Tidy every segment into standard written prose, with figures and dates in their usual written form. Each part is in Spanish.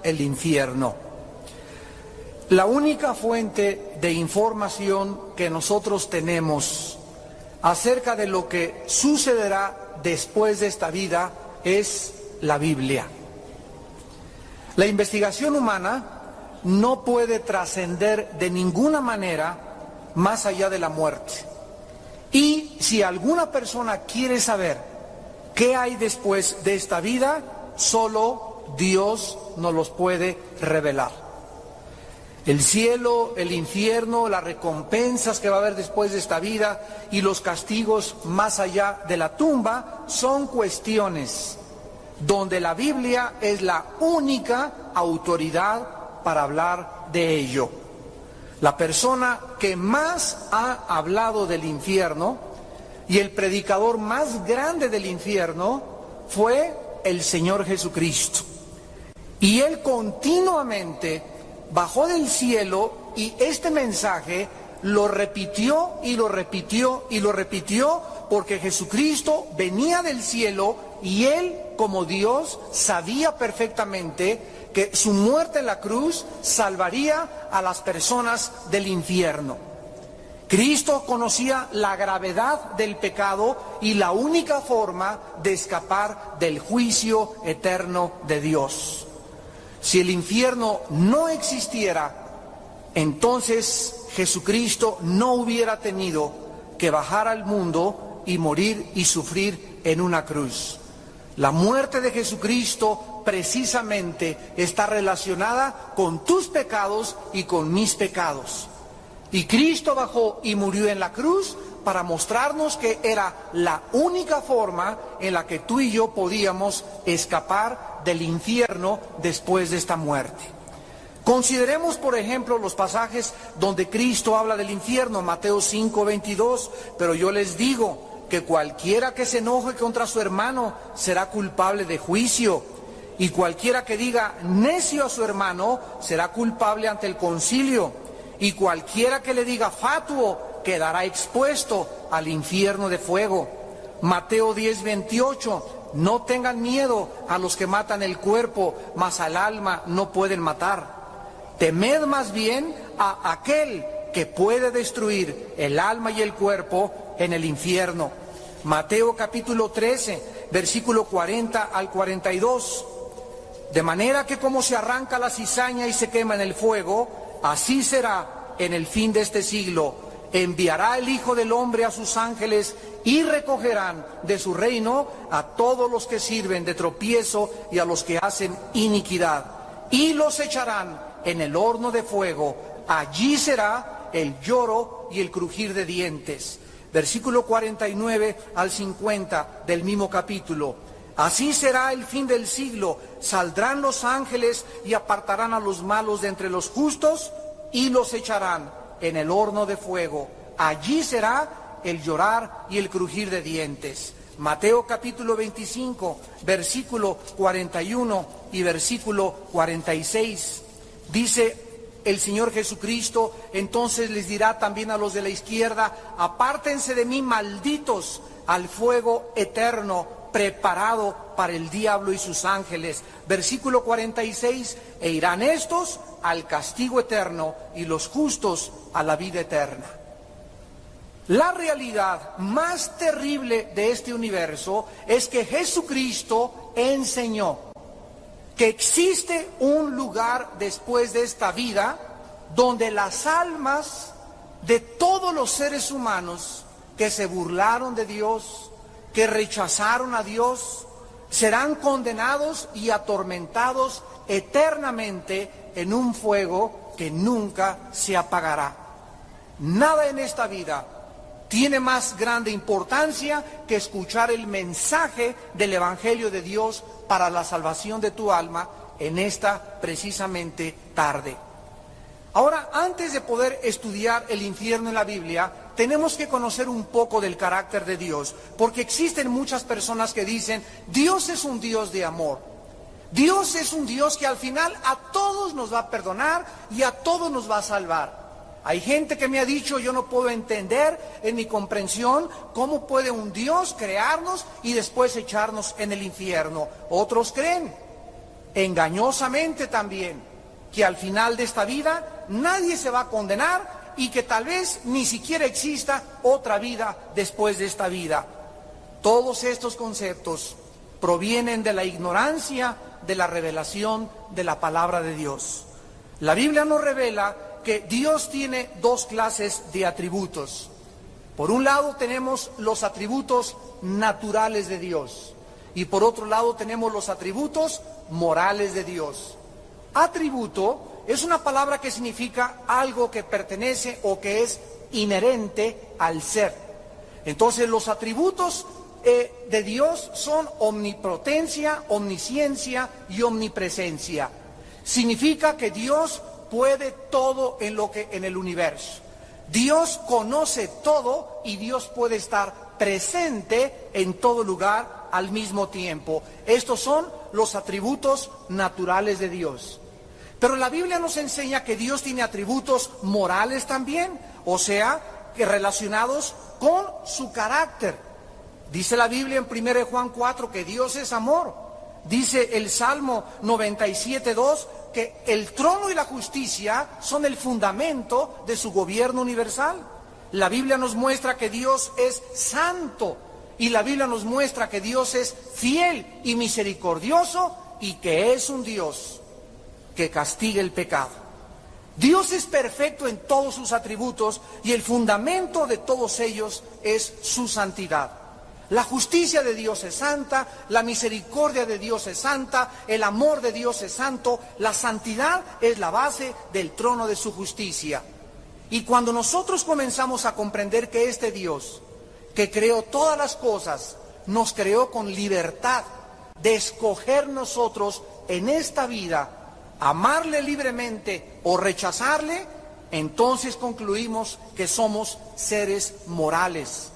el infierno. La única fuente de información que nosotros tenemos acerca de lo que sucederá después de esta vida es la Biblia. La investigación humana no puede trascender de ninguna manera más allá de la muerte. Y si alguna persona quiere saber qué hay después de esta vida, solo Dios nos los puede revelar. El cielo, el infierno, las recompensas que va a haber después de esta vida y los castigos más allá de la tumba son cuestiones donde la Biblia es la única autoridad para hablar de ello. La persona que más ha hablado del infierno y el predicador más grande del infierno fue el Señor Jesucristo. Y Él continuamente bajó del cielo y este mensaje lo repitió y lo repitió y lo repitió porque Jesucristo venía del cielo y Él, como Dios, sabía perfectamente que su muerte en la cruz salvaría a las personas del infierno. Cristo conocía la gravedad del pecado y la única forma de escapar del juicio eterno de Dios. Si el infierno no existiera, entonces Jesucristo no hubiera tenido que bajar al mundo y morir y sufrir en una cruz. La muerte de Jesucristo precisamente está relacionada con tus pecados y con mis pecados. Y Cristo bajó y murió en la cruz para mostrarnos que era la única forma en la que tú y yo podíamos escapar del infierno después de esta muerte. Consideremos, por ejemplo, los pasajes donde Cristo habla del infierno, Mateo 5:22, pero yo les digo que cualquiera que se enoje contra su hermano será culpable de juicio, y cualquiera que diga necio a su hermano será culpable ante el concilio, y cualquiera que le diga fatuo quedará expuesto al infierno de fuego. Mateo 10:28, no tengan miedo a los que matan el cuerpo, mas al alma no pueden matar. Temed más bien a aquel que puede destruir el alma y el cuerpo en el infierno. Mateo capítulo 13, versículo 40 al 42. De manera que como se arranca la cizaña y se quema en el fuego, así será en el fin de este siglo. Enviará el Hijo del Hombre a sus ángeles y recogerán de su reino a todos los que sirven de tropiezo y a los que hacen iniquidad, y los echarán en el horno de fuego. Allí será el lloro y el crujir de dientes. Versículo 49 al 50 del mismo capítulo. Así será el fin del siglo. Saldrán los ángeles y apartarán a los malos de entre los justos y los echarán en el horno de fuego. Allí será el llorar y el crujir de dientes. Mateo capítulo 25, versículo 41 y versículo 46. Dice el Señor Jesucristo, entonces les dirá también a los de la izquierda, apártense de mí, malditos, al fuego eterno preparado para el diablo y sus ángeles. Versículo 46, e irán estos al castigo eterno y los justos a la vida eterna. La realidad más terrible de este universo es que Jesucristo enseñó que existe un lugar después de esta vida donde las almas de todos los seres humanos que se burlaron de Dios, que rechazaron a Dios, serán condenados y atormentados eternamente en un fuego que nunca se apagará. Nada en esta vida tiene más grande importancia que escuchar el mensaje del Evangelio de Dios para la salvación de tu alma en esta precisamente tarde. Ahora, antes de poder estudiar el infierno en la Biblia, tenemos que conocer un poco del carácter de Dios, porque existen muchas personas que dicen, Dios es un Dios de amor. Dios es un Dios que al final a todos nos va a perdonar y a todos nos va a salvar. Hay gente que me ha dicho, yo no puedo entender en mi comprensión cómo puede un Dios crearnos y después echarnos en el infierno. Otros creen engañosamente también, que al final de esta vida nadie se va a condenar y que tal vez ni siquiera exista otra vida después de esta vida. Todos estos conceptos provienen de la ignorancia de la revelación de la palabra de Dios. La Biblia nos revela que Dios tiene dos clases de atributos. Por un lado tenemos los atributos naturales de Dios y por otro lado tenemos los atributos morales de Dios. Atributo es una palabra que significa algo que pertenece o que es inherente al ser. Entonces los atributos de Dios son omnipotencia, omnisciencia y omnipresencia. Significa que Dios puede todo en el universo. Dios conoce todo y Dios puede estar presente en todo lugar al mismo tiempo. Estos son los atributos naturales de Dios. Pero la Biblia nos enseña que Dios tiene atributos morales también, o sea, que relacionados con su carácter. Dice la Biblia en 1 Juan 4 que Dios es amor. Dice el Salmo 97:2 que el trono y la justicia son el fundamento de su gobierno universal. La Biblia nos muestra que Dios es santo y la Biblia nos muestra que Dios es fiel y misericordioso y que es un Dios que castiga el pecado. Dios es perfecto en todos sus atributos y el fundamento de todos ellos es su santidad. La justicia de Dios es santa, la misericordia de Dios es santa, el amor de Dios es santo, la santidad es la base del trono de su justicia. Y cuando nosotros comenzamos a comprender que este Dios, que creó todas las cosas, nos creó con libertad de escoger nosotros en esta vida, amarle libremente o rechazarle, entonces concluimos que somos seres morales.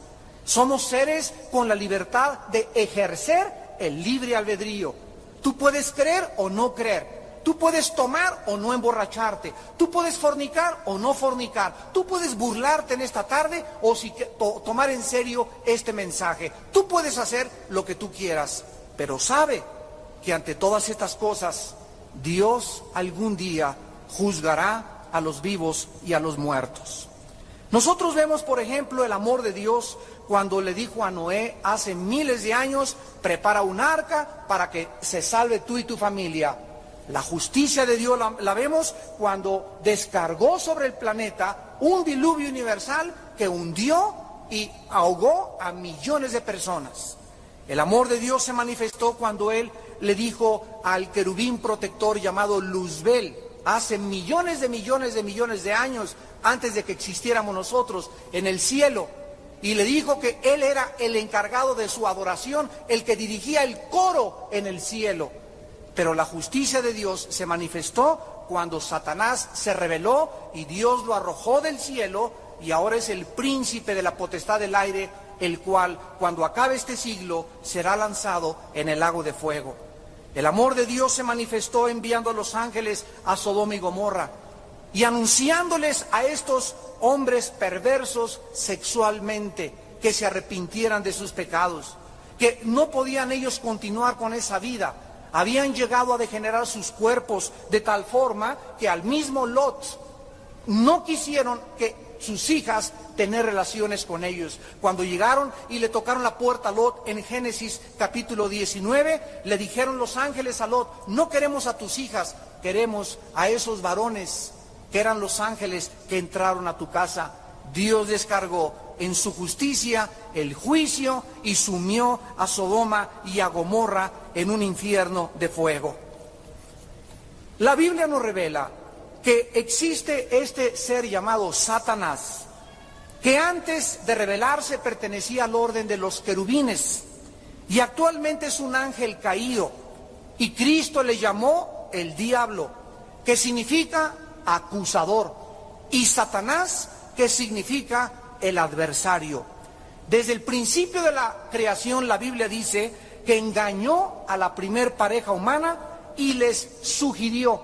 Somos seres con la libertad de ejercer el libre albedrío. Tú puedes creer o no creer. Tú puedes tomar o no emborracharte. Tú puedes fornicar o no fornicar. Tú puedes burlarte en esta tarde o tomar en serio este mensaje. Tú puedes hacer lo que tú quieras. Pero sabe que ante todas estas cosas, Dios algún día juzgará a los vivos y a los muertos. Nosotros vemos, por ejemplo, el amor de Dios cuando le dijo a Noé hace miles de años, prepara un arca para que se salve tú y tu familia. La justicia de Dios la vemos cuando descargó sobre el planeta un diluvio universal que hundió y ahogó a millones de personas. El amor de Dios se manifestó cuando Él le dijo al querubín protector llamado Luzbel, hace millones de años, antes de que existiéramos nosotros, en el cielo, y le dijo que Él era el encargado de su adoración, el que dirigía el coro en el cielo. Pero la justicia de Dios se manifestó cuando Satanás se rebeló y Dios lo arrojó del cielo y ahora es el príncipe de la potestad del aire, el cual, cuando acabe este siglo, será lanzado en el lago de fuego. El amor de Dios se manifestó enviando a los ángeles a Sodoma y Gomorra y anunciándoles a estos hombres perversos sexualmente que se arrepintieran de sus pecados, que no podían ellos continuar con esa vida. Habían llegado a degenerar sus cuerpos de tal forma que al mismo Lot no quisieron que sus hijas tener relaciones con ellos. Cuando llegaron y le tocaron la puerta a Lot en Génesis capítulo 19, le dijeron los ángeles a Lot, no queremos a tus hijas, queremos a esos varones que eran los ángeles que entraron a tu casa. Dios descargó en su justicia el juicio y sumió a Sodoma y a Gomorra en un infierno de fuego. La Biblia nos revela que existe este ser llamado Satanás, que antes de revelarse pertenecía al orden de los querubines y actualmente es un ángel caído, y Cristo le llamó el diablo, que significa acusador, y Satanás, que significa el adversario. Desde el principio de la creación la Biblia dice que engañó a la primer pareja humana y les sugirió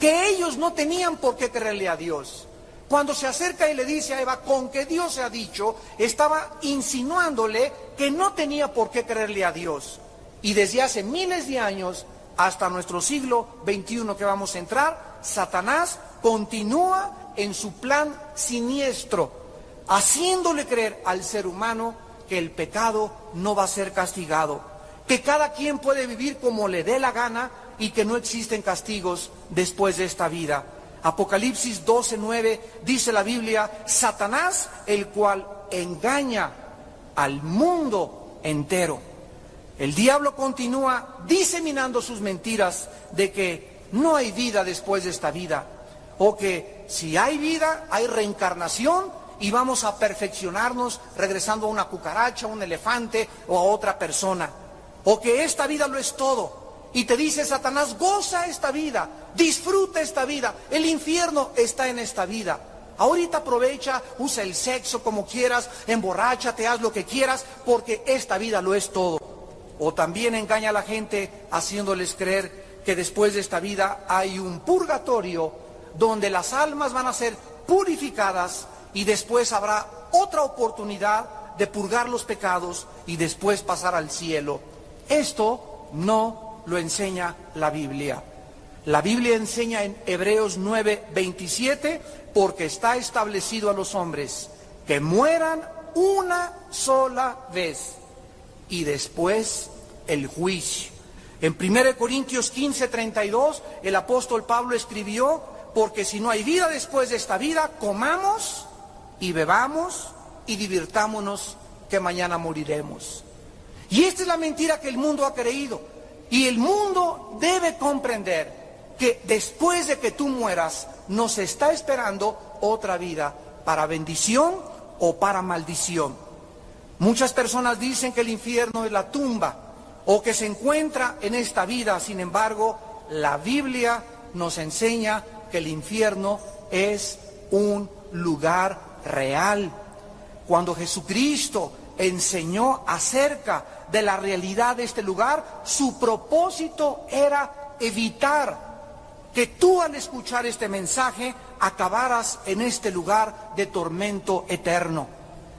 que ellos no tenían por qué creerle a Dios. Cuando se acerca y le dice a Eva, con que Dios se ha dicho, estaba insinuándole que no tenía por qué creerle a Dios. Y desde hace miles de años, hasta nuestro siglo XXI que vamos a entrar, Satanás continúa en su plan siniestro, haciéndole creer al ser humano que el pecado no va a ser castigado, que cada quien puede vivir como le dé la gana y que no existen castigos después de esta vida. Apocalipsis 12:9 dice la Biblia: Satanás, el cual engaña al mundo entero. El diablo continúa diseminando sus mentiras de que no hay vida después de esta vida, o que si hay vida, hay reencarnación y vamos a perfeccionarnos regresando a una cucaracha, a un elefante o a otra persona, o que esta vida lo es todo. Y te dice Satanás: goza esta vida, disfruta esta vida, el infierno está en esta vida. Ahorita aprovecha, usa el sexo como quieras, emborráchate, haz lo que quieras, porque esta vida lo es todo. O también engaña a la gente haciéndoles creer que después de esta vida hay un purgatorio donde las almas van a ser purificadas y después habrá otra oportunidad de purgar los pecados y después pasar al cielo. Esto no lo enseña la Biblia. La Biblia enseña en Hebreos 9:27, porque está establecido a los hombres que mueran una sola vez y después el juicio. En 1 Corintios 15:32, el apóstol Pablo escribió: porque si no hay vida después de esta vida, comamos y bebamos y divirtámonos, que mañana moriremos. Y esta es la mentira que el mundo ha creído. Y el mundo debe comprender que después de que tú mueras, nos está esperando otra vida, para bendición o para maldición. Muchas personas dicen que el infierno es la tumba, o que se encuentra en esta vida. Sin embargo, la Biblia nos enseña que el infierno es un lugar real. Cuando Jesucristo enseñó acerca de la realidad de este lugar, su propósito era evitar que tú, al escuchar este mensaje, acabaras en este lugar de tormento eterno.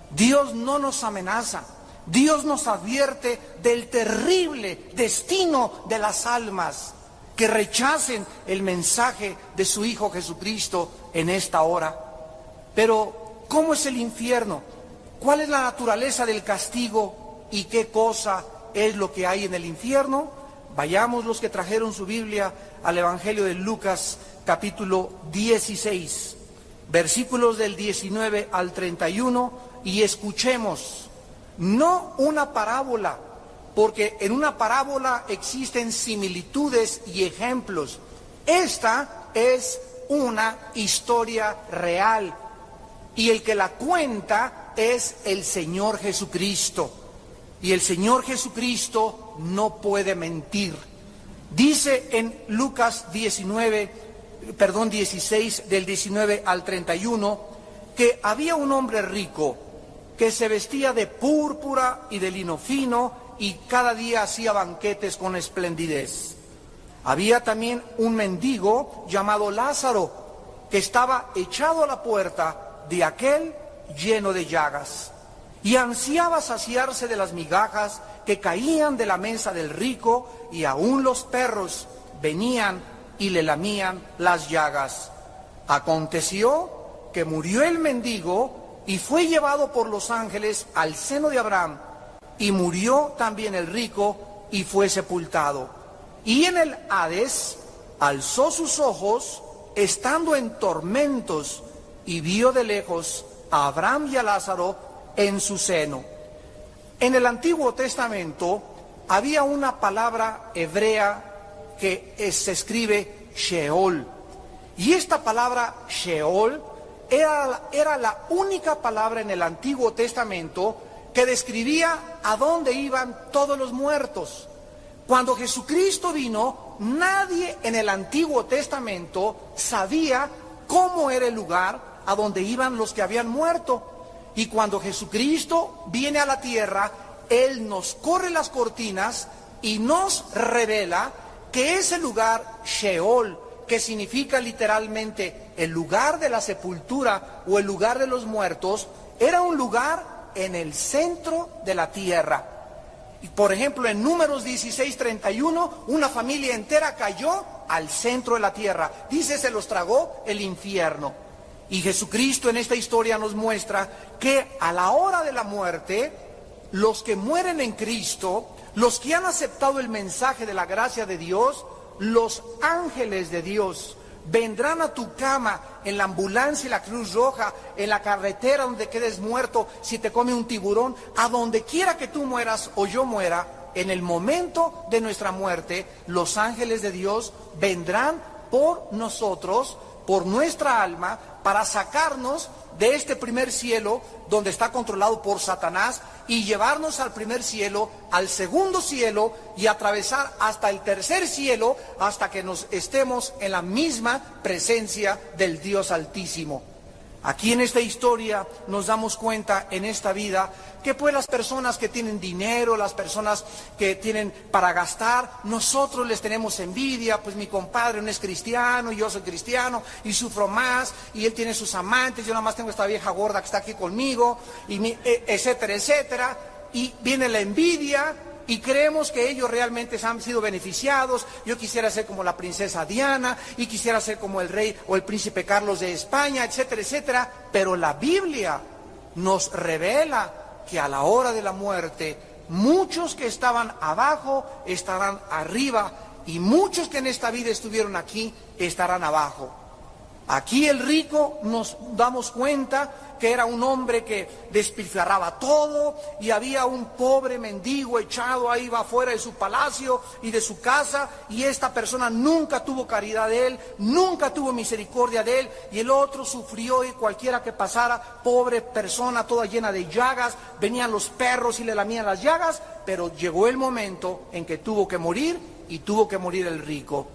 Dios no nos amenaza, Dios nos advierte del terrible destino de las almas que rechacen el mensaje de su Hijo Jesucristo en esta hora. Pero, ¿cómo es el infierno? ¿Cuál es la naturaleza del castigo y qué cosa es lo que hay en el infierno? Vayamos, los que trajeron su Biblia, al Evangelio de Lucas, capítulo 16, versículos del 19 al 31, y escuchemos, no una parábola, porque en una parábola existen similitudes y ejemplos. Esta es una historia real, y el que la cuenta es el Señor Jesucristo. Y el Señor Jesucristo no puede mentir. Dice en Lucas 16, del 19 al 31, que había un hombre rico que se vestía de púrpura y de lino fino y cada día hacía banquetes con esplendidez. Había también un mendigo llamado Lázaro, que estaba echado a la puerta de aquel lleno de llagas, y ansiaba saciarse de las migajas que caían de la mesa del rico, y aún los perros venían y le lamían las llagas. Aconteció que murió el mendigo y fue llevado por los ángeles al seno de Abraham, y murió también el rico y fue sepultado. Y en el Hades alzó sus ojos, estando en tormentos, y vio de lejos a Abraham y a Lázaro en su seno. En el Antiguo Testamento había una palabra hebrea que se escribe Sheol. Y esta palabra Sheol era la única palabra en el Antiguo Testamento que describía a dónde iban todos los muertos. Cuando Jesucristo vino, nadie en el Antiguo Testamento sabía cómo era el lugar a donde iban los que habían muerto. Y cuando Jesucristo viene a la tierra, Él nos corre las cortinas y nos revela que ese lugar Sheol, que significa literalmente el lugar de la sepultura o el lugar de los muertos, era un lugar en el centro de la tierra. Por ejemplo, en Números 16:31, una familia entera cayó al centro de la tierra. Dice, se los tragó el infierno. Y Jesucristo en esta historia nos muestra que a la hora de la muerte, los que mueren en Cristo, los que han aceptado el mensaje de la gracia de Dios, los ángeles de Dios vendrán a tu cama, en la ambulancia y la Cruz Roja, en la carretera donde quedes muerto, si te come un tiburón, a donde quiera que tú mueras o yo muera, en el momento de nuestra muerte, los ángeles de Dios vendrán por nosotros, por nuestra alma, para sacarnos de este primer cielo donde está controlado por Satanás y llevarnos al primer cielo, al segundo cielo y atravesar hasta el tercer cielo hasta que nos estemos en la misma presencia del Dios Altísimo. Aquí en esta historia nos damos cuenta en esta vida que pues las personas que tienen dinero, las personas que tienen para gastar, nosotros les tenemos envidia, pues mi compadre no es cristiano y yo soy cristiano y sufro más y él tiene sus amantes, yo nada más tengo esta vieja gorda que está aquí conmigo, y etcétera, etcétera, y viene la envidia. Y creemos que ellos realmente han sido beneficiados. Yo quisiera ser como la princesa Diana, y quisiera ser como el rey o el príncipe Carlos de España, etcétera, etcétera. Pero la Biblia nos revela que a la hora de la muerte, muchos que estaban abajo estarán arriba, y muchos que en esta vida estuvieron aquí estarán abajo. Aquí el rico, nos damos cuenta que era un hombre que despilfarraba todo, y había un pobre mendigo echado ahí afuera de su palacio y de su casa, y esta persona nunca tuvo caridad de él, nunca tuvo misericordia de él, y el otro sufrió, y cualquiera que pasara, pobre persona toda llena de llagas, venían los perros y le lamían las llagas, pero llegó el momento en que tuvo que morir, y tuvo que morir el rico.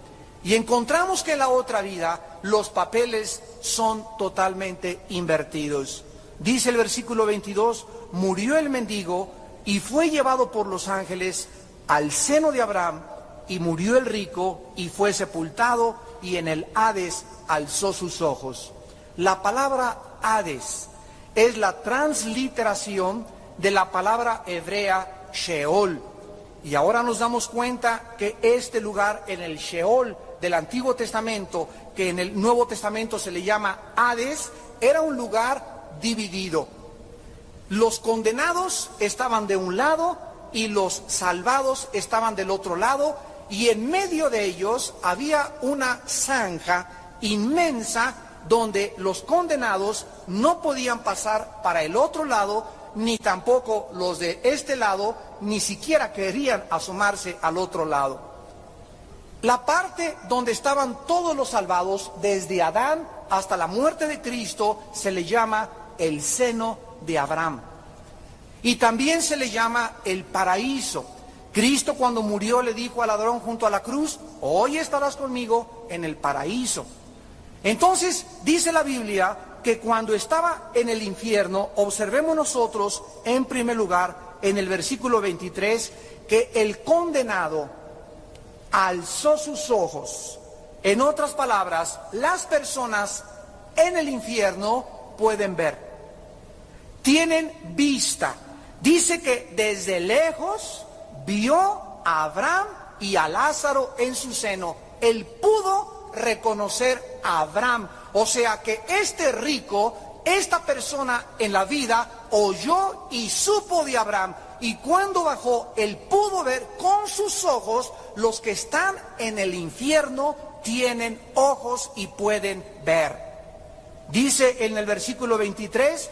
Y encontramos que en la otra vida los papeles son totalmente invertidos. Dice el versículo 22, murió el mendigo y fue llevado por los ángeles al seno de Abraham, y murió el rico y fue sepultado, y en el Hades alzó sus ojos. La palabra Hades es la transliteración de la palabra hebrea Sheol. Y ahora nos damos cuenta que este lugar en el Sheol del Antiguo Testamento, que en el Nuevo Testamento se le llama Hades, era un lugar dividido. Los condenados estaban de un lado y los salvados estaban del otro lado, y en medio de ellos había una zanja inmensa donde los condenados no podían pasar para el otro lado, ni tampoco los de este lado, ni siquiera querían asomarse al otro lado. La parte donde estaban todos los salvados, desde Adán hasta la muerte de Cristo, se le llama el seno de Abraham. Y también se le llama el paraíso. Cristo, cuando murió, le dijo al ladrón junto a la cruz, hoy estarás conmigo en el paraíso. Entonces, dice la Biblia que cuando estaba en el infierno, observemos nosotros, en primer lugar, en el versículo 23, que el condenado alzó sus ojos. En otras palabras, las personas en el infierno pueden ver, tienen vista. Dice que desde lejos vio a Abraham y a Lázaro en su seno. Él pudo reconocer a Abraham. O sea que este rico, esta persona en la vida, oyó y supo de Abraham. Y cuando bajó, él pudo ver con sus ojos. Los que están en el infierno tienen ojos y pueden ver. Dice en el versículo 23,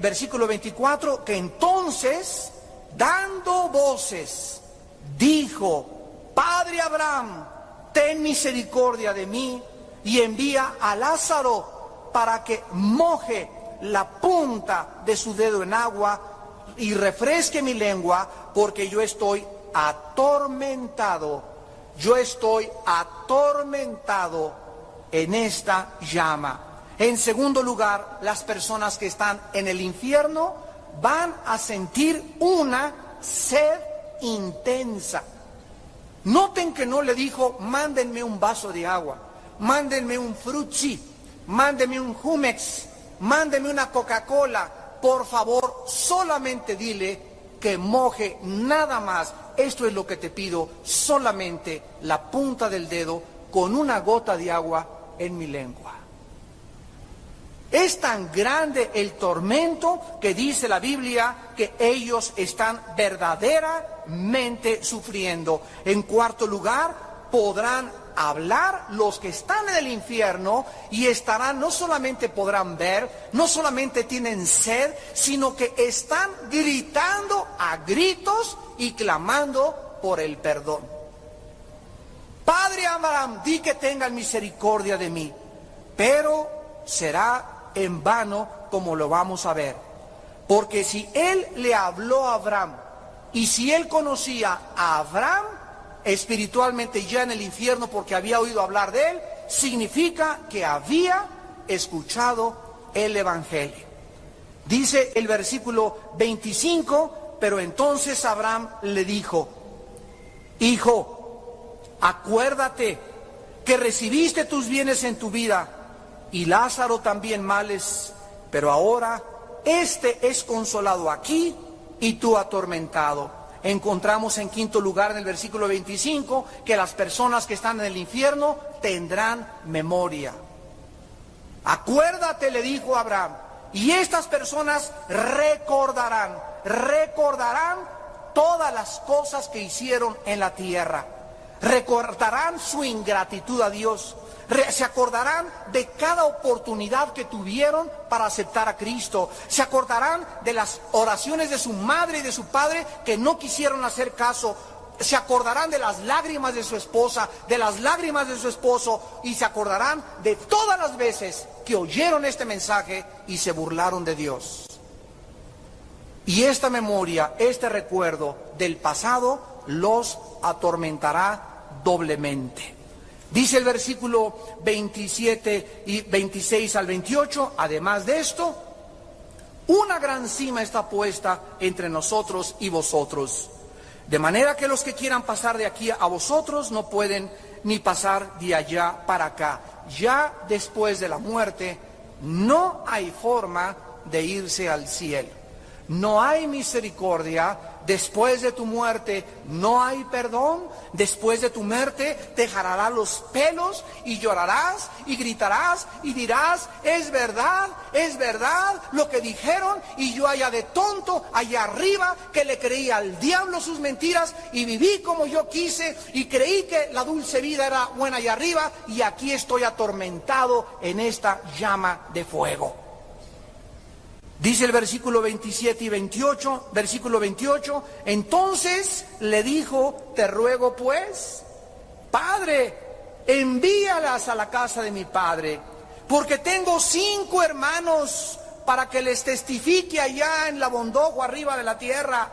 versículo 24, que entonces, dando voces, dijo, Padre Abraham, ten misericordia de mí y envía a Lázaro para que moje la punta de su dedo en agua y refresque mi lengua, porque yo estoy atormentado en esta llama. En segundo lugar, las personas que están en el infierno van a sentir una sed intensa. Noten que no le dijo, mándenme un vaso de agua, mándenme un frutzi, mándenme un Jumex, mándenme una Coca-Cola. Por favor, solamente dile, que moje nada más. Esto es lo que te pido, solamente la punta del dedo con una gota de agua en mi lengua. Es tan grande el tormento que dice la Biblia que ellos están verdaderamente sufriendo. En cuarto lugar, podrán hablar los que están en el infierno y estarán, no solamente podrán ver, no solamente tienen sed, sino que están gritando a gritos y clamando por el perdón. Padre Abraham, di que tengan misericordia de mí, pero será en vano, como lo vamos a ver. Porque si él le habló a Abraham y si él conocía a Abraham espiritualmente ya en el infierno porque había oído hablar de él, significa que había escuchado el Evangelio. Dice el versículo 25, pero entonces Abraham le dijo: Hijo, acuérdate que recibiste tus bienes en tu vida y Lázaro también males, pero ahora este es consolado aquí y tú atormentado. Encontramos en quinto lugar en el versículo 25 que las personas que están en el infierno tendrán memoria. Acuérdate, le dijo Abraham, y estas personas recordarán todas las cosas que hicieron en la tierra, recordarán su ingratitud a Dios. Se acordarán de cada oportunidad que tuvieron para aceptar a Cristo. Se acordarán de las oraciones de su madre y de su padre que no quisieron hacer caso. Se acordarán de las lágrimas de su esposa, de las lágrimas de su esposo, y se acordarán de todas las veces que oyeron este mensaje y se burlaron de Dios. Y esta memoria, este recuerdo del pasado los atormentará doblemente. Dice el versículo 27 y 26 al 28, además de esto, una gran cima está puesta entre nosotros y vosotros, de manera que los que quieran pasar de aquí a vosotros no pueden ni pasar de allá para acá. Ya después de la muerte no hay forma de irse al cielo. No hay misericordia. Después de tu muerte no hay perdón. Después de tu muerte te jalarán los pelos y llorarás y gritarás y dirás: es verdad lo que dijeron, y yo allá de tonto, allá arriba, que le creí al diablo sus mentiras y viví como yo quise y creí que la dulce vida era buena allá arriba, y aquí estoy atormentado en esta llama de fuego. Dice el versículo 27 y 28, versículo 28, entonces le dijo: te ruego pues, Padre, envíalas a la casa de mi padre, porque tengo 5 hermanos, para que les testifique allá en la bondojo arriba de la tierra,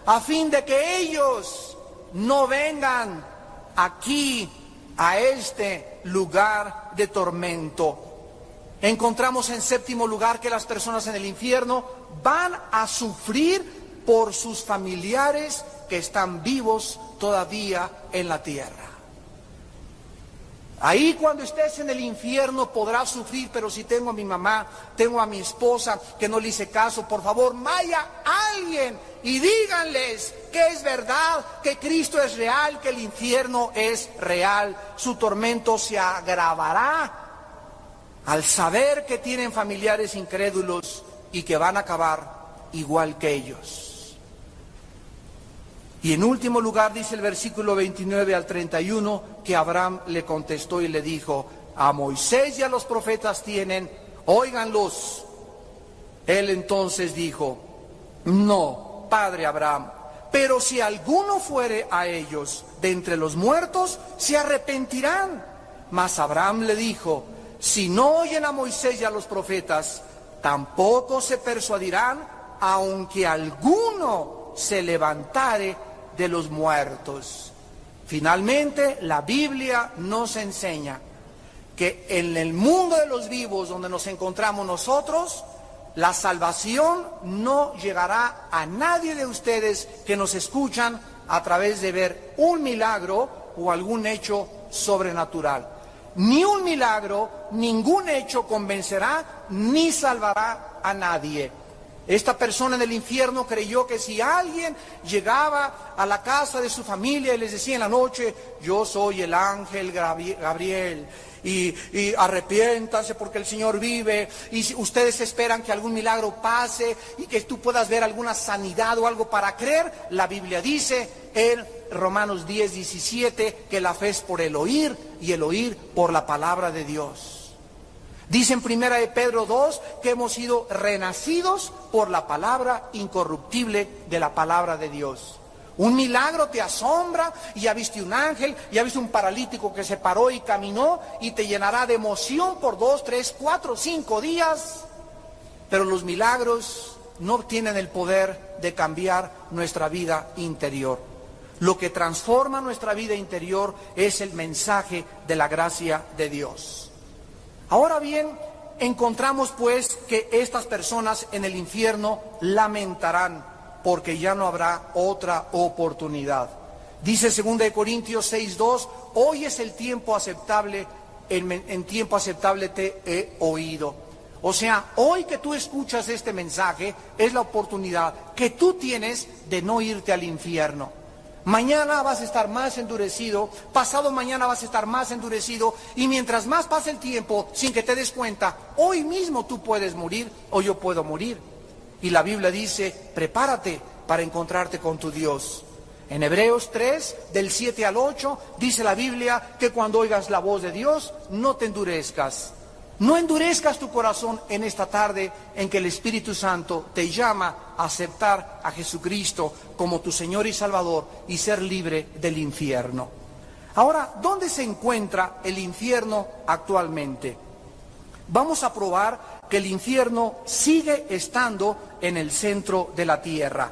a fin de que ellos no vengan aquí a este lugar de tormento. Encontramos en séptimo lugar que las personas en el infierno van a sufrir por sus familiares que están vivos todavía en la tierra. Ahí cuando estés en el infierno podrás sufrir: pero si tengo a mi mamá, tengo a mi esposa que no le hice caso, por favor vaya alguien y díganles que es verdad, que Cristo es real, que el infierno es real. Su tormento se agravará al saber que tienen familiares incrédulos y que van a acabar igual que ellos. Y en último lugar dice el versículo 29 al 31 que Abraham le contestó y le dijo: a Moisés y a los profetas tienen, óiganlos. Él entonces dijo: no, padre Abraham, pero si alguno fuere a ellos de entre los muertos, se arrepentirán. Mas Abraham le dijo: si no oyen a Moisés y a los profetas, tampoco se persuadirán, aunque alguno se levantare de los muertos. Finalmente, la Biblia nos enseña que en el mundo de los vivos, donde nos encontramos nosotros, la salvación no llegará a nadie de ustedes que nos escuchan a través de ver un milagro o algún hecho sobrenatural. Ni un milagro, ningún hecho convencerá ni salvará a nadie. Esta persona en el infierno creyó que si alguien llegaba a la casa de su familia y les decía en la noche, yo soy el ángel Gabriel, y arrepiéntanse porque el Señor vive, y si ustedes esperan que algún milagro pase y que tú puedas ver alguna sanidad o algo para creer, la Biblia dice en Romanos 10:17 que la fe es por el oír y el oír por la palabra de Dios. Dice en 1 de Pedro 2 que hemos sido renacidos por la palabra incorruptible de la palabra de Dios. Un milagro te asombra, y ya viste un ángel, ya viste un paralítico que se paró y caminó, y te llenará de emoción por 2, 3, 4, 5 días. Pero los milagros no tienen el poder de cambiar nuestra vida interior. Lo que transforma nuestra vida interior es el mensaje de la gracia de Dios. Ahora bien, encontramos pues que estas personas en el infierno lamentarán, porque ya no habrá otra oportunidad. Dice 2 Corintios 6:2, hoy es el tiempo aceptable, en tiempo aceptable te he oído. O sea, hoy que tú escuchas este mensaje, es la oportunidad que tú tienes de no irte al infierno. Mañana vas a estar más endurecido, pasado mañana vas a estar más endurecido, y mientras más pasa el tiempo, sin que te des cuenta, hoy mismo tú puedes morir o yo puedo morir. Y la Biblia dice, prepárate para encontrarte con tu Dios. En Hebreos 3, del 7 al 8, dice la Biblia que cuando oigas la voz de Dios, no te endurezcas. No endurezcas tu corazón en esta tarde en que el Espíritu Santo te llama a aceptar a Jesucristo como tu Señor y Salvador y ser libre del infierno. Ahora, ¿dónde se encuentra el infierno actualmente? Vamos a probar que el infierno sigue estando en el centro de la tierra.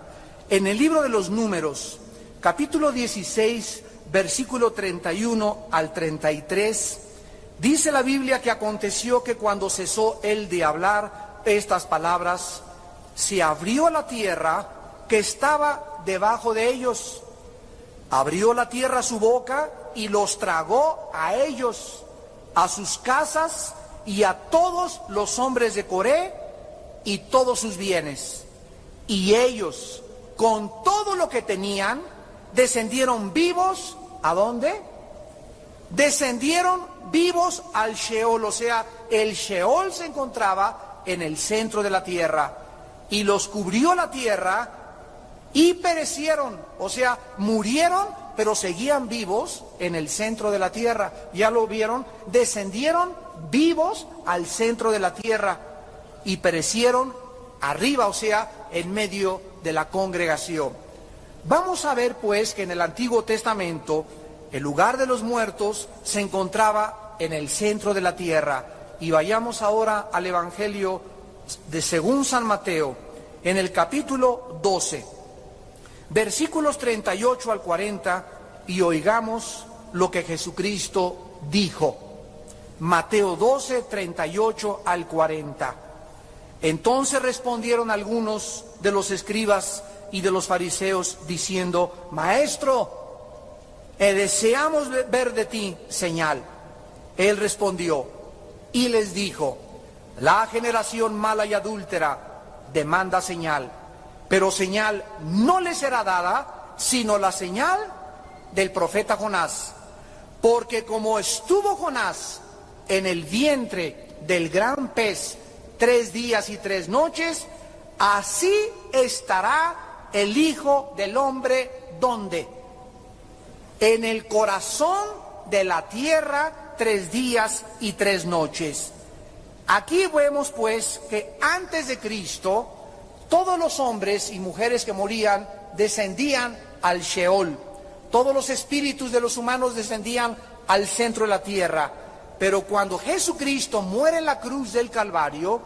En el libro de los Números, capítulo 16, versículo 31 al 33, dice la Biblia que aconteció que cuando cesó él de hablar estas palabras, se abrió la tierra que estaba debajo de ellos. Abrió la tierra su boca y los tragó a ellos, a sus casas y a todos los hombres de Coré y todos sus bienes. Y ellos, con todo lo que tenían, descendieron vivos, ¿a dónde? Descendieron vivos al Sheol, o sea, el Sheol se encontraba en el centro de la tierra, y los cubrió la tierra y perecieron, o sea, murieron, pero seguían vivos en el centro de la tierra. Ya lo vieron, descendieron vivos al centro de la tierra y perecieron arriba, o sea, en medio de la congregación. Vamos a ver pues que en el Antiguo Testamento el lugar de los muertos se encontraba en el centro de la tierra. Y vayamos ahora al Evangelio de según San Mateo, en el capítulo 12, versículos 38 al 40, y oigamos lo que Jesucristo dijo. Mateo 12, 38 al 40. Entonces respondieron algunos de los escribas y de los fariseos diciendo, Maestro, deseamos ver de ti señal. Él respondió y les dijo, la generación mala y adúltera demanda señal, pero señal no le será dada, sino la señal del profeta Jonás. Porque como estuvo Jonás en el vientre del gran pez 3 días y 3 noches, así estará el Hijo del Hombre, ¿dónde? En el corazón de la tierra 3 días y 3 noches. Aquí vemos pues que antes de Cristo, todos los hombres y mujeres que morían descendían al Sheol. Todos los espíritus de los humanos descendían al centro de la tierra. Pero cuando Jesucristo muere en la cruz del Calvario,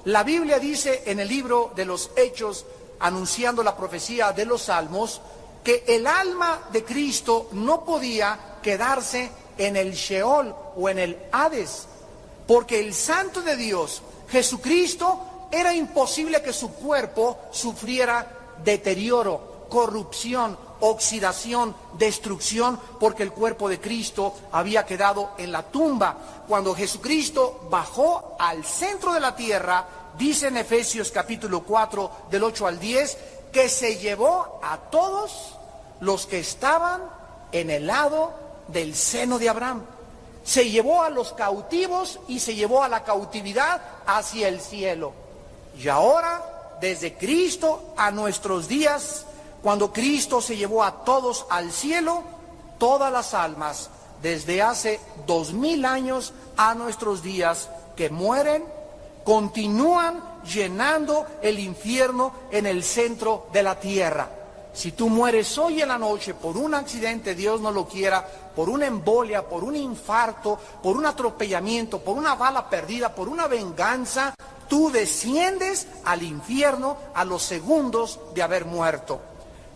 la Biblia dice en el libro de los Hechos, anunciando la profecía de los Salmos, que el alma de Cristo no podía quedarse en el Sheol o en el Hades, porque el Santo de Dios, Jesucristo, era imposible que su cuerpo sufriera deterioro, corrupción, oxidación, destrucción, porque el cuerpo de Cristo había quedado en la tumba. Cuando Jesucristo bajó al centro de la tierra, dice en Efesios capítulo 4, del 8 al 10, que se llevó a todos los que estaban en el lado del seno de Abraham. Se llevó a los cautivos y se llevó a la cautividad hacia el cielo. Y ahora, desde Cristo a nuestros días, cuando Cristo se llevó a todos al cielo, todas las almas, desde hace 2000 años a nuestros días, que mueren, continúan llenando el infierno en el centro de la tierra. Si tú mueres hoy en la noche por un accidente, Dios no lo quiera, por una embolia, por un infarto, por un atropellamiento, por una bala perdida, por una venganza, tú desciendes al infierno a los segundos de haber muerto.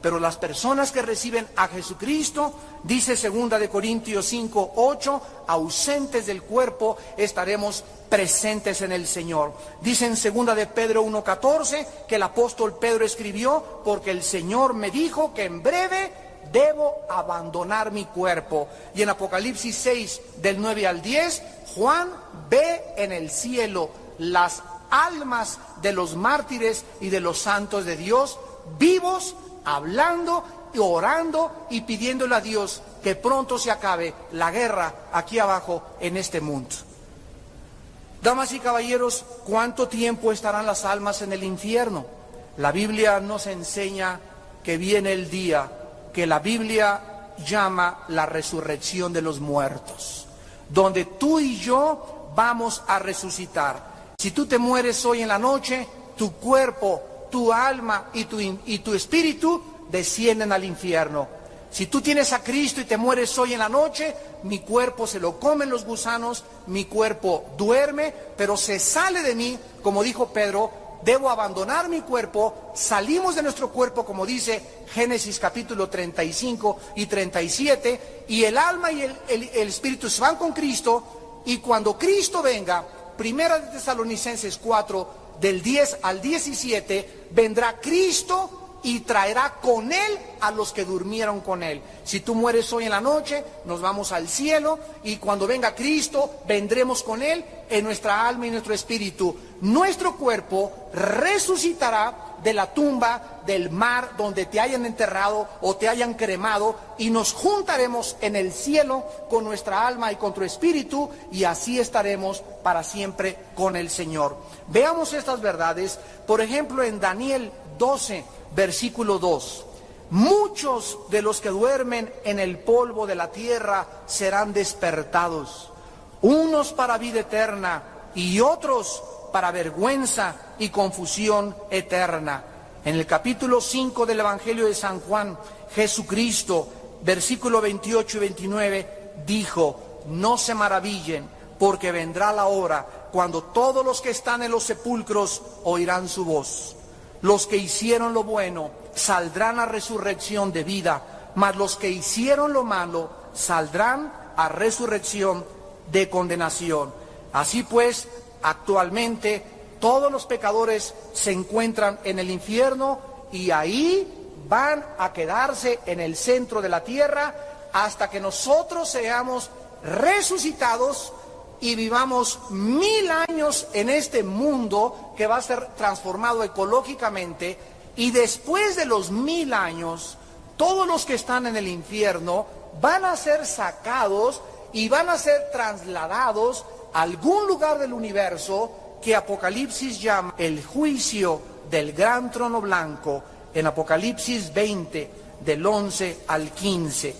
Pero las personas que reciben a Jesucristo, dice 2 de Corintios 5, 8, ausentes del cuerpo, estaremos presentes en el Señor. Dice en 2 de Pedro 1, 14, que el apóstol Pedro escribió, porque el Señor me dijo que en breve debo abandonar mi cuerpo. Y en Apocalipsis 6, del 9 al 10, Juan ve en el cielo las almas de los mártires y de los santos de Dios, vivos, hablando y orando y pidiéndole a Dios que pronto se acabe la guerra aquí abajo en este mundo. Damas y caballeros, ¿cuánto tiempo estarán las almas en el infierno? La Biblia nos enseña que viene el día que la Biblia llama la resurrección de los muertos, donde tú y yo vamos a resucitar. Si tú te mueres hoy en la noche, tu cuerpo, tu alma y tu espíritu descienden al infierno. Si tú tienes a Cristo y te mueres hoy en la noche, mi cuerpo se lo comen los gusanos, mi cuerpo duerme, pero se sale de mí, como dijo Pedro, debo abandonar mi cuerpo, salimos de nuestro cuerpo, como dice Génesis capítulo 35 y 37, y el alma y el espíritu se van con Cristo, y cuando Cristo venga, 1 de Tesalonicenses 4, del 10 al 17, vendrá Cristo y traerá con Él a los que durmieron con Él. Si tú mueres hoy en la noche, nos vamos al cielo, y cuando venga Cristo, vendremos con Él en nuestra alma y nuestro espíritu. Nuestro cuerpo resucitará de la tumba, del mar, donde te hayan enterrado o te hayan cremado, y nos juntaremos en el cielo con nuestra alma y con tu espíritu, y así estaremos para siempre con el Señor. Veamos estas verdades, por ejemplo, en Daniel 12, versículo 2. Muchos de los que duermen en el polvo de la tierra serán despertados, unos para vida eterna y otros para vergüenza y confusión eterna. En el capítulo 5 del Evangelio de San Juan, Jesucristo, versículo 28 y 29, dijo: no se maravillen, porque vendrá la hora cuando todos los que están en los sepulcros oirán su voz. Los que hicieron lo bueno saldrán a resurrección de vida, mas los que hicieron lo malo saldrán a resurrección de condenación. Así pues, actualmente todos los pecadores se encuentran en el infierno, y ahí van a quedarse en el centro de la tierra hasta que nosotros seamos resucitados y vivamos 1000 años en este mundo que va a ser transformado ecológicamente, y después de los 1000 años, todos los que están en el infierno van a ser sacados y van a ser trasladados a algún lugar del universo que Apocalipsis llama el juicio del gran trono blanco, en Apocalipsis 20, del 11 al 15.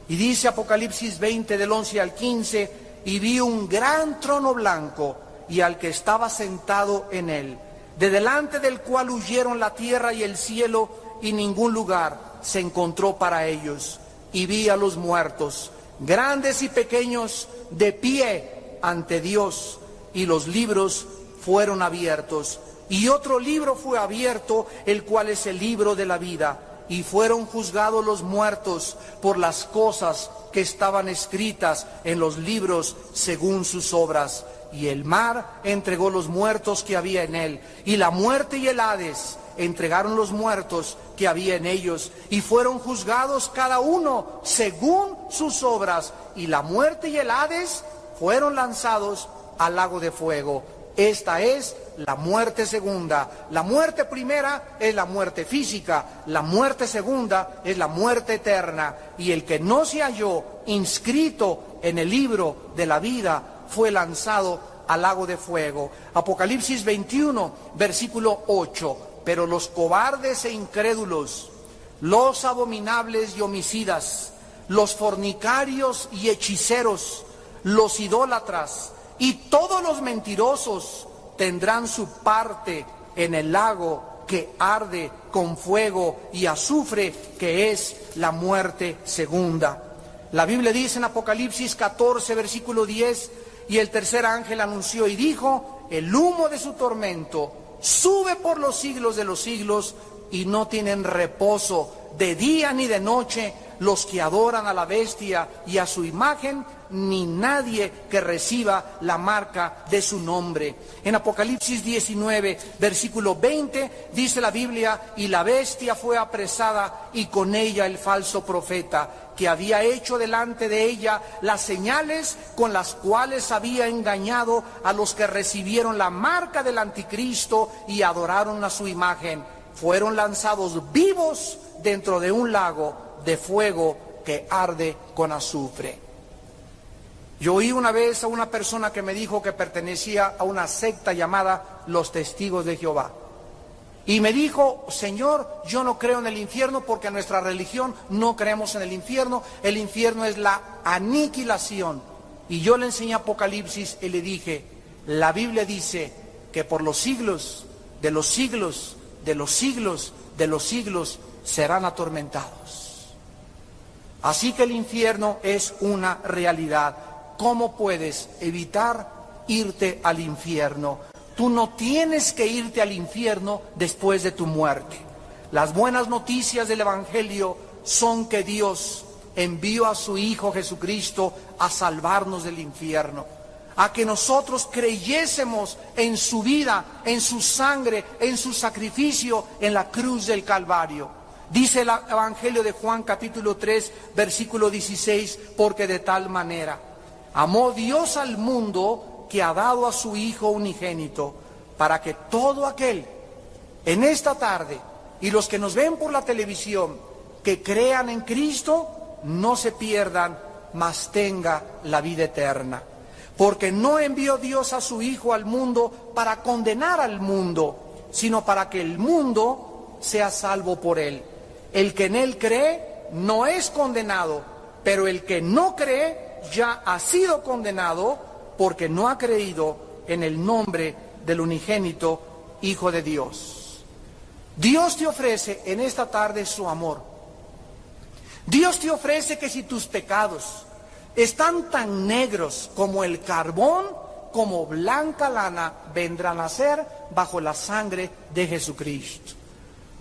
Y dice Apocalipsis 20, del 11 al 15, y vi un gran trono blanco y al que estaba sentado en él, de delante del cual huyeron la tierra y el cielo, y ningún lugar se encontró para ellos. Y vi a los muertos, grandes y pequeños, de pie ante Dios, y los libros fueron abiertos. Y otro libro fue abierto, el cual es el libro de la vida. Y fueron juzgados los muertos por las cosas que estaban escritas en los libros según sus obras. Y el mar entregó los muertos que había en él, y la muerte y el Hades entregaron los muertos que había en ellos, y fueron juzgados cada uno según sus obras, y la muerte y el Hades fueron lanzados al lago de fuego. Esta es la muerte segunda. La muerte primera es la muerte física, la muerte segunda es la muerte eterna. Y el que no se halló inscrito en el libro de la vida fue lanzado al lago de fuego. Apocalipsis 21, versículo 8. Pero los cobardes e incrédulos, los abominables y homicidas, los fornicarios y hechiceros, los idólatras y todos los mentirosos tendrán su parte en el lago que arde con fuego y azufre, que es la muerte segunda. La Biblia dice en Apocalipsis 14, versículo 10, y el tercer ángel anunció y dijo: el humo de su tormento sube por los siglos de los siglos, y no tienen reposo de día ni de noche los que adoran a la bestia y a su imagen, ni nadie que reciba la marca de su nombre. En Apocalipsis 19, versículo 20, dice la Biblia: y la bestia fue apresada, y con ella el falso profeta, que había hecho delante de ella las señales con las cuales había engañado a los que recibieron la marca del anticristo y adoraron a su imagen. Fueron lanzados vivos dentro de un lago de fuego que arde con azufre. Yo oí una vez a una persona que me dijo que pertenecía a una secta llamada los Testigos de Jehová. Y me dijo: Señor, yo no creo en el infierno porque en nuestra religión no creemos en el infierno. El infierno es la aniquilación. Y yo le enseñé Apocalipsis y le dije: la Biblia dice que por los siglos de los siglos de los siglos de los siglos serán atormentados. Así que el infierno es una realidad. ¿Cómo puedes evitar irte al infierno? Tú no tienes que irte al infierno después de tu muerte. Las buenas noticias del Evangelio son que Dios envió a su Hijo Jesucristo a salvarnos del infierno, a que nosotros creyésemos en su vida, en su sangre, en su sacrificio en la cruz del Calvario. Dice el Evangelio de Juan capítulo 3, versículo 16, porque de tal manera amó Dios al mundo que ha dado a su Hijo unigénito, para que todo aquel en esta tarde y los que nos ven por la televisión que crean en Cristo no se pierdan, mas tenga la vida eterna. Porque no envió Dios a su Hijo al mundo para condenar al mundo, sino para que el mundo sea salvo por él. El que en él cree no es condenado, pero el que no cree ya ha sido condenado porque no ha creído en el nombre del unigénito Hijo de Dios. Dios te ofrece en esta tarde su amor. Dios te ofrece que si tus pecados están tan negros como el carbón, como blanca lana, vendrán a ser bajo la sangre de Jesucristo.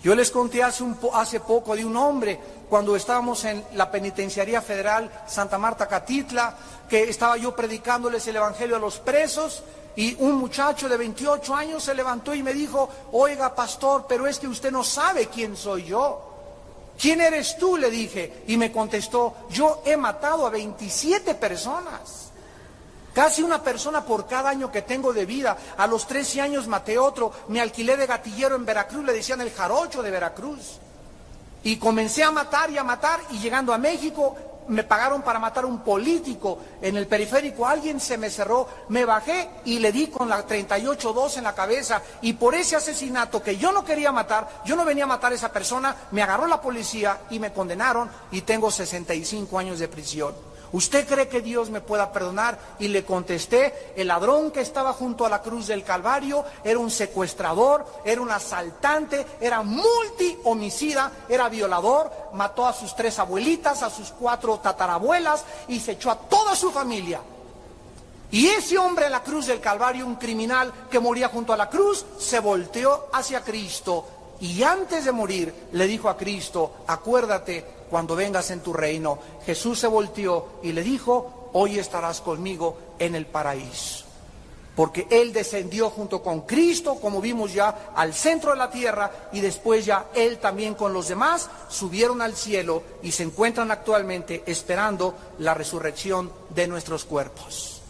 Yo les conté hace poco de un hombre, cuando estábamos en la Penitenciaría Federal Santa Marta Catitla, que estaba yo predicándoles el Evangelio a los presos, y un muchacho de 28 años se levantó y me dijo: oiga, pastor, pero es que usted no sabe quién soy yo. ¿Quién eres tú?, le dije, y me contestó: yo he matado a 27 personas. Casi una persona por cada año que tengo de vida. A los 13 años maté otro, me alquilé de gatillero en Veracruz, le decían el jarocho de Veracruz. Y comencé a matar, y llegando a México me pagaron para matar a un político en el periférico. Alguien se me cerró, me bajé y le di con la 38-2 en la cabeza. Y por ese asesinato que yo no quería matar, yo no venía a matar a esa persona, me agarró la policía y me condenaron y tengo 65 años de prisión. ¿Usted cree que Dios me pueda perdonar? Y le contesté: el ladrón que estaba junto a la cruz del Calvario era un secuestrador, era un asaltante, era multihomicida, era violador, mató a sus 3 abuelitas, a sus 4 tatarabuelas y se echó a toda su familia. Y ese hombre en la cruz del Calvario, un criminal que moría junto a la cruz, se volteó hacia Cristo y antes de morir le dijo a Cristo: acuérdate cuando vengas en tu reino. Jesús se volteó y le dijo: hoy estarás conmigo en el paraíso. Porque Él descendió junto con Cristo, como vimos ya, al centro de la tierra, y después ya Él también con los demás subieron al cielo y se encuentran actualmente esperando la resurrección de nuestros cuerpos.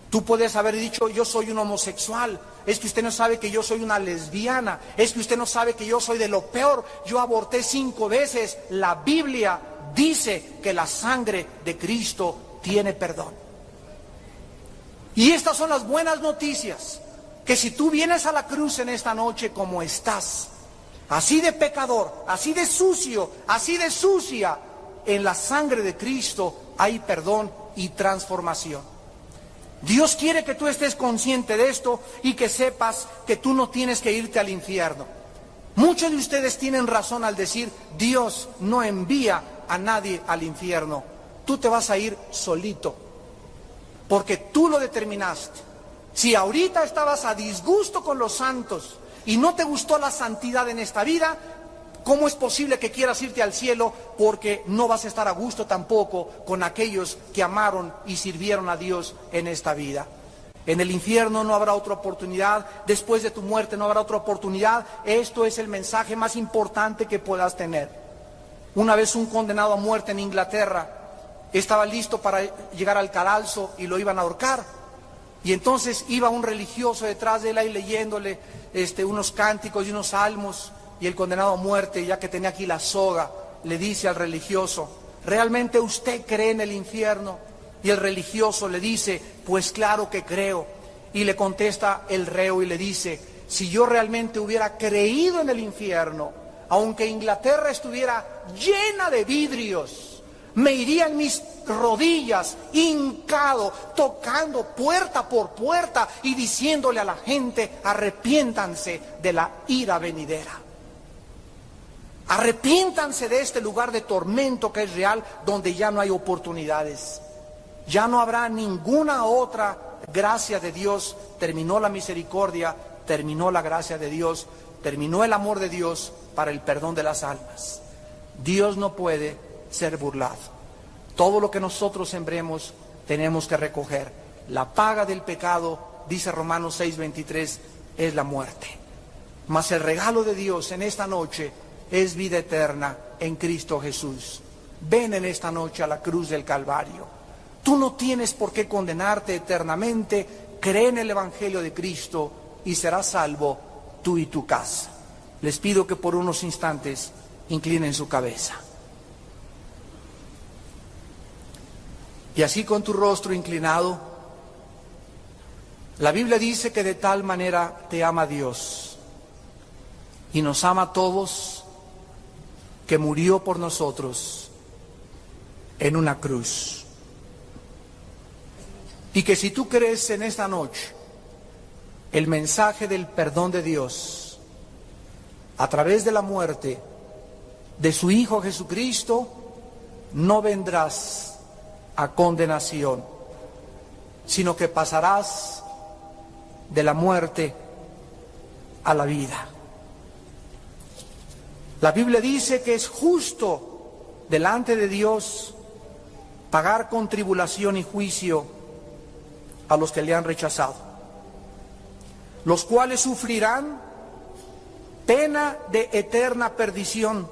Tú puedes haber dicho: yo soy un homosexual, es que usted no sabe que yo soy una lesbiana, es que usted no sabe que yo soy de lo peor, yo aborté 5 veces. La Biblia dice que la sangre de Cristo tiene perdón. Y estas son las buenas noticias, que si tú vienes a la cruz en esta noche como estás, así de pecador, así de sucio, así de sucia, en la sangre de Cristo hay perdón y transformación. Dios quiere que tú estés consciente de esto y que sepas que tú no tienes que irte al infierno. Muchos de ustedes tienen razón al decir, Dios no envía a nadie al infierno. Tú te vas a ir solito, porque tú lo determinaste. Si ahorita estabas a disgusto con los santos y no te gustó la santidad en esta vida, ¿cómo es posible que quieras irte al cielo? Porque no vas a estar a gusto tampoco con aquellos que amaron y sirvieron a Dios en esta vida. En el infierno no habrá otra oportunidad, después de tu muerte no habrá otra oportunidad. Esto es el mensaje más importante que puedas tener. Una vez un condenado a muerte en Inglaterra estaba listo para llegar al cadalso y lo iban a ahorcar. Y entonces iba un religioso detrás de él ahí leyéndole unos cánticos y unos salmos. Y el condenado a muerte, ya que tenía aquí la soga, le dice al religioso, ¿realmente usted cree en el infierno? Y el religioso le dice, pues claro que creo. Y le contesta el reo y le dice, si yo realmente hubiera creído en el infierno, aunque Inglaterra estuviera llena de vidrios, me iría en mis rodillas, hincado, tocando puerta por puerta y diciéndole a la gente, arrepiéntanse de la ira venidera. Arrepiéntanse de este lugar de tormento que es real, donde ya no hay oportunidades. Ya no habrá ninguna otra gracia de Dios. Terminó la misericordia, terminó la gracia de Dios, terminó el amor de Dios para el perdón de las almas. Dios no puede ser burlado. Todo lo que nosotros sembremos tenemos que recoger. La paga del pecado, dice Romanos 6:23, es la muerte. Mas el regalo de Dios en esta noche es vida eterna en Cristo Jesús. Ven en esta noche a la cruz del Calvario. Tú no tienes por qué condenarte eternamente. Cree en el Evangelio de Cristo y serás salvo tú y tu casa. Les pido que por unos instantes inclinen su cabeza. Y así con tu rostro inclinado, la Biblia dice que de tal manera te ama Dios y nos ama a todos, que murió por nosotros en una cruz. Y que si tú crees en esta noche el mensaje del perdón de Dios a través de la muerte de su Hijo Jesucristo, no vendrás a condenación, sino que pasarás de la muerte a la vida. La Biblia dice que es justo delante de Dios pagar con tribulación y juicio a los que le han rechazado, los cuales sufrirán pena de eterna perdición,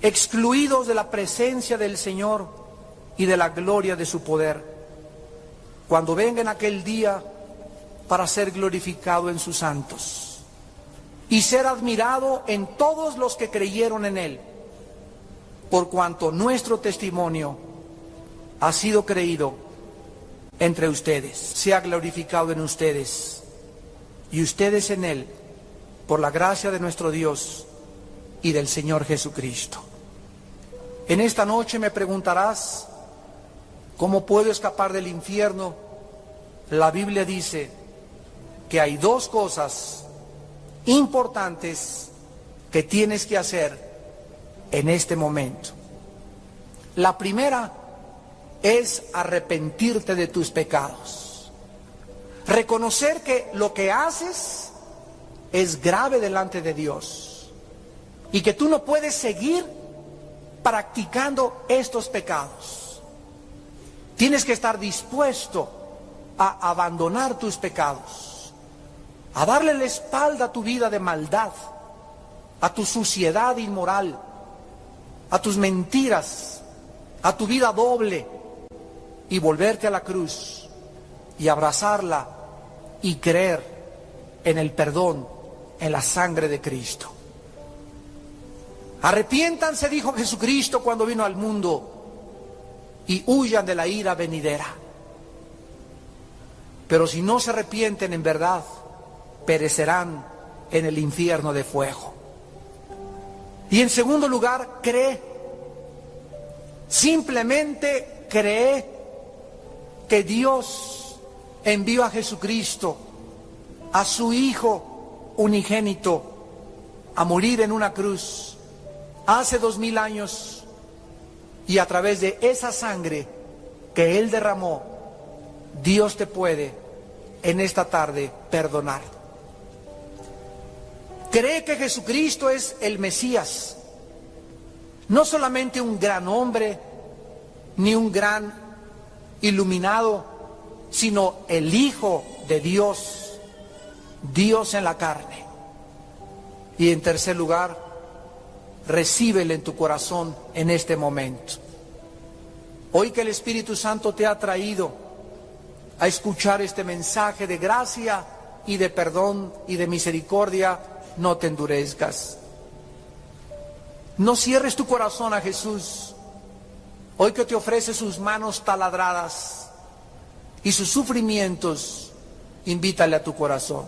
excluidos de la presencia del Señor y de la gloria de su poder, cuando venga en aquel día para ser glorificado en sus santos y ser admirado en todos los que creyeron en Él, por cuanto nuestro testimonio ha sido creído entre ustedes. Sea glorificado en ustedes y ustedes en Él, por la gracia de nuestro Dios y del Señor Jesucristo. En esta noche me preguntarás, ¿cómo puedo escapar del infierno? La Biblia dice que hay dos cosas importantes que tienes que hacer en este momento. La primera es arrepentirte de tus pecados. Reconocer que lo que haces es grave delante de Dios y que tú no puedes seguir practicando estos pecados. Tienes que estar dispuesto a abandonar tus pecados, a darle la espalda a tu vida de maldad, a tu suciedad inmoral, a tus mentiras, a tu vida doble, y volverte a la cruz y abrazarla y creer en el perdón, en la sangre de Cristo. Arrepiéntanse, dijo Jesucristo cuando vino al mundo, y huyan de la ira venidera. Pero si no se arrepienten en verdad, perecerán en el infierno de fuego. Y en segundo lugar, cree. Simplemente cree que Dios envió a Jesucristo, a su Hijo unigénito, a morir en una cruz hace 2000 años, y a través de esa sangre que Él derramó, Dios te puede en esta tarde perdonar. Cree que Jesucristo es el Mesías, no solamente un gran hombre, ni un gran iluminado, sino el Hijo de Dios, Dios en la carne. Y en tercer lugar, recíbele en tu corazón en este momento. Hoy que el Espíritu Santo te ha traído a escuchar este mensaje de gracia y de perdón y de misericordia, no te endurezcas. No cierres tu corazón a Jesús. Hoy que te ofrece sus manos taladradas y sus sufrimientos, invítale a tu corazón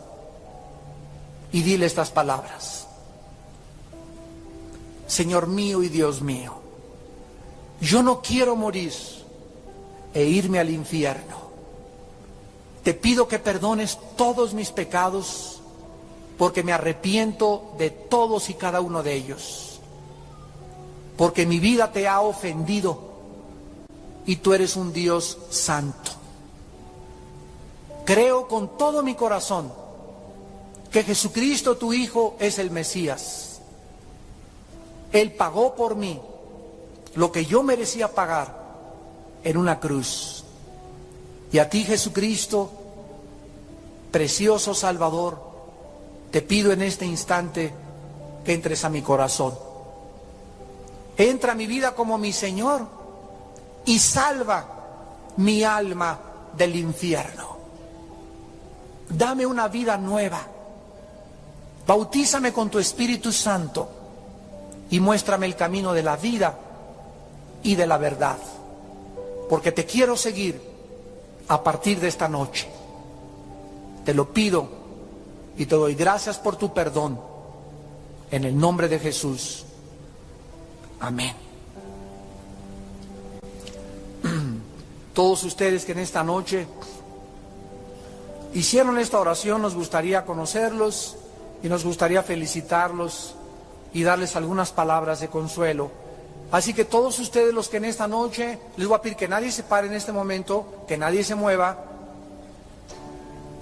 y dile estas palabras. Señor mío y Dios mío, yo no quiero morir e irme al infierno. Te pido que perdones todos mis pecados, porque me arrepiento de todos y cada uno de ellos. Porque mi vida te ha ofendido y tú eres un Dios santo. Creo con todo mi corazón que Jesucristo, tu Hijo, es el Mesías. Él pagó por mí lo que yo merecía pagar en una cruz. Y a ti, Jesucristo, precioso Salvador, te pido en este instante que entres a mi corazón. Entra a mi vida como mi Señor y salva mi alma del infierno. Dame una vida nueva. Bautízame con tu Espíritu Santo y muéstrame el camino de la vida y de la verdad, porque te quiero seguir a partir de esta noche. Te lo pido y te doy gracias por tu perdón, en el nombre de Jesús. Amén. Todos ustedes que en esta noche hicieron esta oración, nos gustaría conocerlos y nos gustaría felicitarlos y darles algunas palabras de consuelo. Así que todos ustedes los que en esta noche, les voy a pedir que nadie se pare en este momento, que nadie se mueva.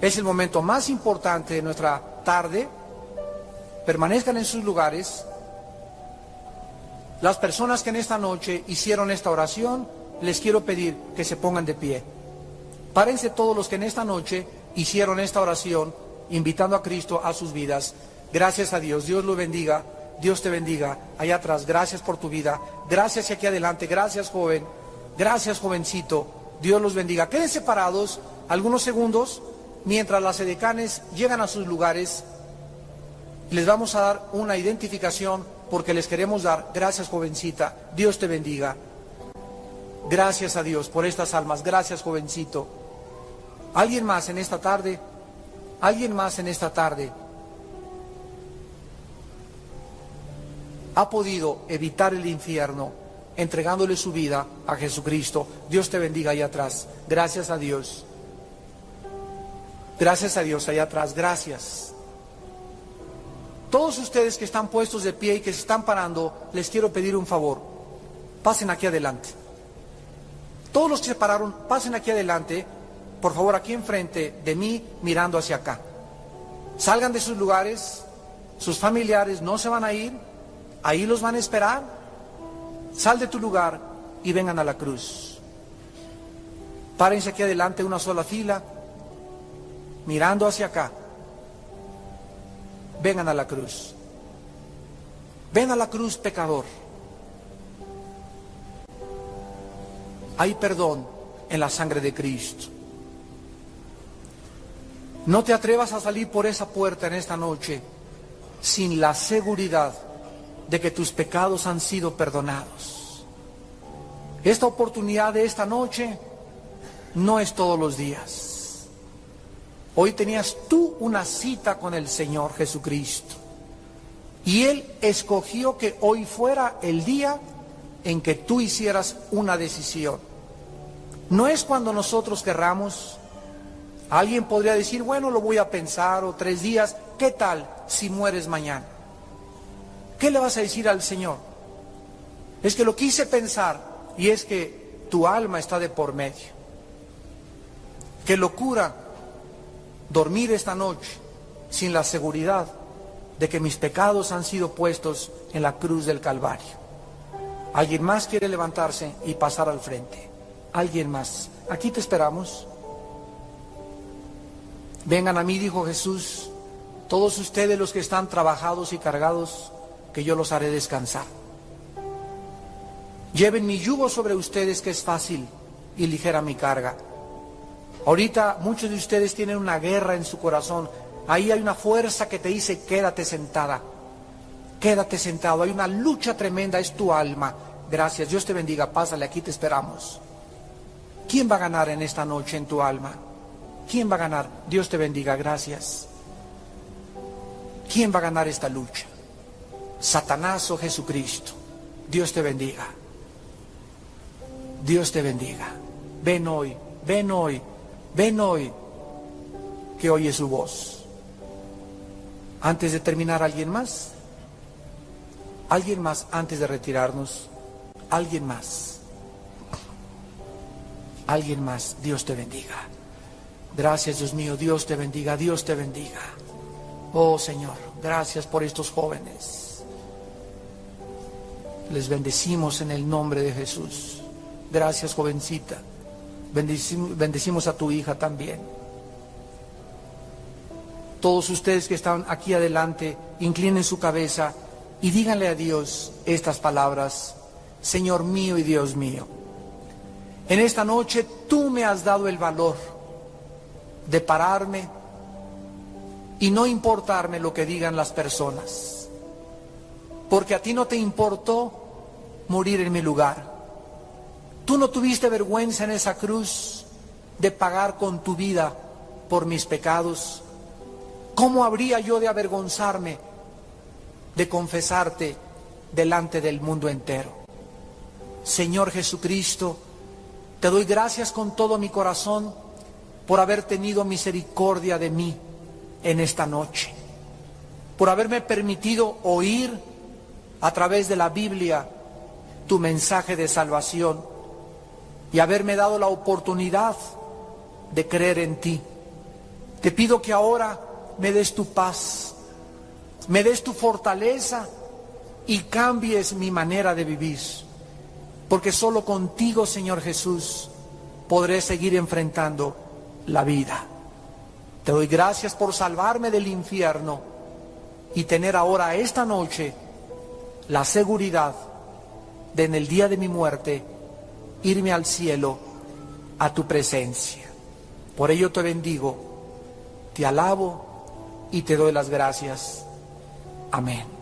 Es el momento más importante de nuestra tarde. Permanezcan en sus lugares. Las personas que en esta noche hicieron esta oración, les quiero pedir que se pongan de pie. Párense todos los que en esta noche hicieron esta oración, invitando a Cristo a sus vidas. Gracias a Dios. Dios los bendiga. Dios te bendiga. Allá atrás, gracias por tu vida. Gracias aquí adelante. Gracias, joven. Gracias, jovencito. Dios los bendiga. Quédense parados algunos segundos mientras las edecanes llegan a sus lugares. Les vamos a dar una identificación porque les queremos dar. Gracias, jovencita. Dios te bendiga. Gracias a Dios por estas almas. Gracias, jovencito. ¿Alguien más en esta tarde? ¿Alguien más en esta tarde ha podido evitar el infierno entregándole su vida a Jesucristo? Dios te bendiga allá atrás. Gracias a Dios. Gracias a Dios allá atrás. Gracias. Todos ustedes que están puestos de pie y que se están parando, les quiero pedir un favor. Pasen aquí adelante. Todos los que se pararon, pasen aquí adelante. Por favor, aquí enfrente de mí, mirando hacia acá. Salgan de sus lugares. Sus familiares no se van a ir. Ahí los van a esperar. Sal de tu lugar y vengan a la cruz. Párense aquí adelante, una sola fila, mirando hacia acá. Vengan a la cruz. Ven a la cruz, pecador. Hay perdón en la sangre de Cristo. No te atrevas a salir por esa puerta en esta noche sin la seguridad de que tus pecados han sido perdonados. Esta oportunidad de esta noche no es todos los días. Hoy tenías tú una cita con el Señor Jesucristo. Y Él escogió que hoy fuera el día en que tú hicieras una decisión. No es cuando nosotros querramos. Alguien podría decir, bueno, lo voy a pensar, o 3 días. ¿Qué tal si mueres mañana? ¿Qué le vas a decir al Señor? Es que lo quise pensar, y es que tu alma está de por medio. Qué locura dormir esta noche sin la seguridad de que mis pecados han sido puestos en la cruz del Calvario. ¿Alguien más quiere levantarse y pasar al frente? ¿Alguien más? Aquí te esperamos. Vengan a mí, dijo Jesús, todos ustedes los que están trabajados y cargados, que yo los haré descansar. Lleven mi yugo sobre ustedes, que es fácil, y ligera mi carga. Ahorita muchos de ustedes tienen una guerra en su corazón. Ahí hay una fuerza que te dice, quédate sentada, quédate sentado. Hay una lucha tremenda, es tu alma. Gracias, Dios te bendiga, pásale, aquí te esperamos. ¿Quién va a ganar en esta noche en tu alma? ¿Quién va a ganar? Dios te bendiga, gracias. ¿Quién va a ganar esta lucha? ¿Satanás o Jesucristo? Dios te bendiga. Dios te bendiga. Ven hoy, ven hoy, ven hoy, que oye su voz. Antes de terminar, ¿alguien más? ¿Alguien más antes de retirarnos? ¿Alguien más? ¿Alguien más? Dios te bendiga. Gracias, Dios mío, Dios te bendiga, Dios te bendiga. Oh Señor, gracias por estos jóvenes. Les bendecimos en el nombre de Jesús. Gracias, jovencita. Bendecimos a tu hija también. Todos ustedes que están aquí adelante, inclinen su cabeza y díganle a Dios estas palabras. Señor mío y Dios mío, en esta noche tú me has dado el valor de pararme y no importarme lo que digan las personas, porque a ti no te importó morir en mi lugar. Tú no tuviste vergüenza en esa cruz de pagar con tu vida por mis pecados. ¿Cómo habría yo de avergonzarme de confesarte delante del mundo entero? Señor Jesucristo, te doy gracias con todo mi corazón por haber tenido misericordia de mí en esta noche, por haberme permitido oír a través de la Biblia tu mensaje de salvación y haberme dado la oportunidad de creer en ti. Te pido que ahora me des tu paz, me des tu fortaleza y cambies mi manera de vivir, porque solo contigo, Señor Jesús, podré seguir enfrentando la vida. Te doy gracias por salvarme del infierno y tener ahora esta noche la seguridad de en el día de mi muerte irme al cielo a tu presencia. Por ello te bendigo, te alabo y te doy las gracias. Amén.